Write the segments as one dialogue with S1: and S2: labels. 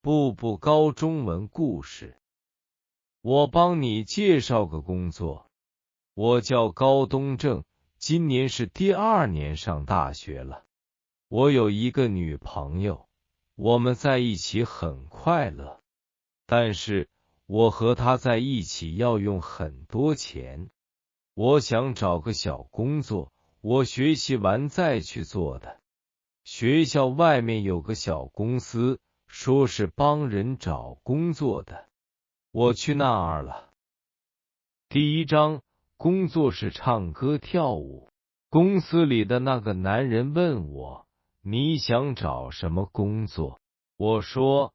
S1: 步步高中文故事。我帮你介绍个工作。我叫高东正，今年是第2年上大学了。我有一个女朋友，我们在一起很快乐，但是我和她在一起要用很多钱。我想找个小工作，我学习完再去做的。学校外面有个小公司，说是帮人找工作的，我去那儿了。第1章，工作是唱歌跳舞。公司里的那个男人问我，你想找什么工作？我说，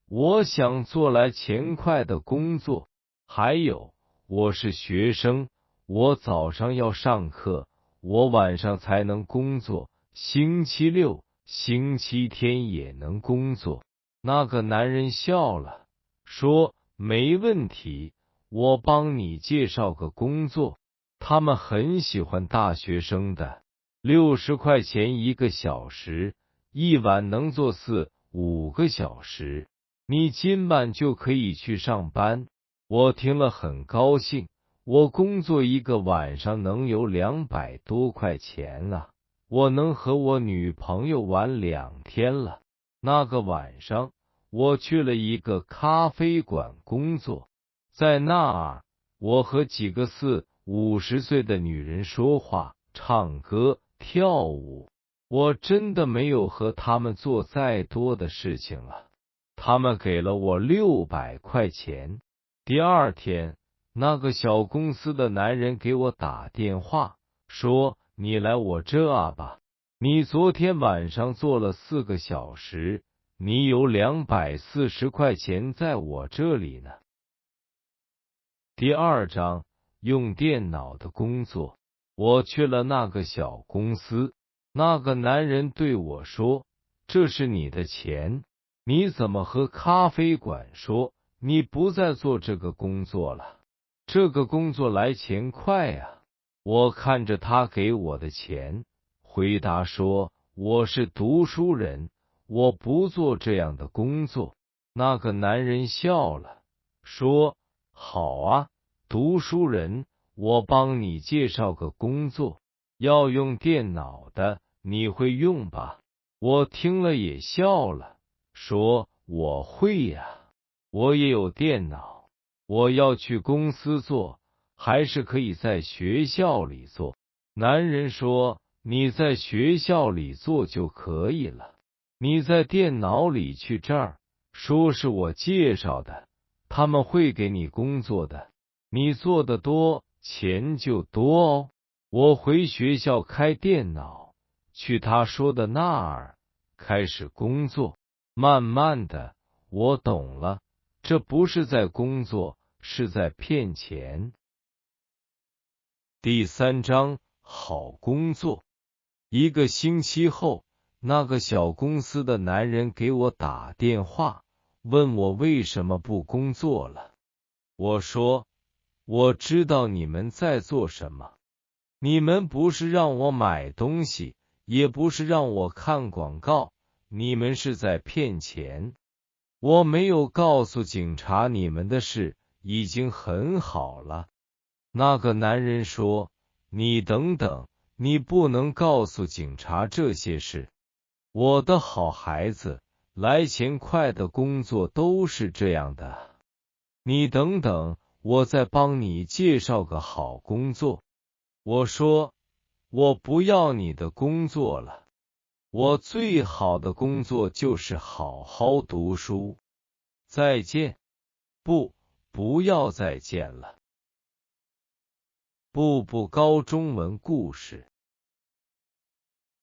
S1: 我想做来钱快的工作，还有，我是学生，我早上要上课，我晚上才能工作，星期六、星期天也能工作。那个男人笑了，说，没问题，我帮你介绍个工作。他们很喜欢大学生的，60块钱1个小时，一晚能做4、5个小时。你今晚就可以去上班。我听了很高兴，我工作1个晚上能有200多块钱啊，我能和我女朋友玩2天了。那个晚上，我去了一个咖啡馆工作，在那儿，我和几个40、50岁的女人说话、唱歌、跳舞。我真的没有和他们做再多的事情了。他们给了我600块钱。第2天，那个小公司的男人给我打电话，说，你来我这吧，你昨天晚上做了4个小时，你有240块钱在我这里呢。第2章，用电脑的工作。我去了那个小公司，那个男人对我说，这是你的钱，你怎么和咖啡馆说你不再做这个工作了？这个工作来钱快啊。我看着他给我的钱，回答说，我是读书人，我不做这样的工作。那个男人笑了，说，好啊，读书人，我帮你介绍个工作，要用电脑的，你会用吧？我听了也笑了，说，我会呀，我也有电脑，我要去公司做，还是可以在学校里做？男人说，你在学校里做就可以了，你在电脑里去这儿，说是我介绍的，他们会给你工作的，你做的多，钱就多哦。我回学校开电脑，去他说的那儿开始工作。慢慢的，我懂了，这不是在工作，是在骗钱。第3章，好工作。1个星期后，那个小公司的男人给我打电话，问我为什么不工作了。我说，我知道你们在做什么，你们不是让我买东西，也不是让我看广告，你们是在骗钱。我没有告诉警察你们的事，已经很好了。那个男人说，你等等，你不能告诉警察这些事。我的好孩子，来钱快的工作都是这样的。你等等，我再帮你介绍个好工作。我说，我不要你的工作了，我最好的工作就是好好读书。再见。不要再见了。步步高中文故事。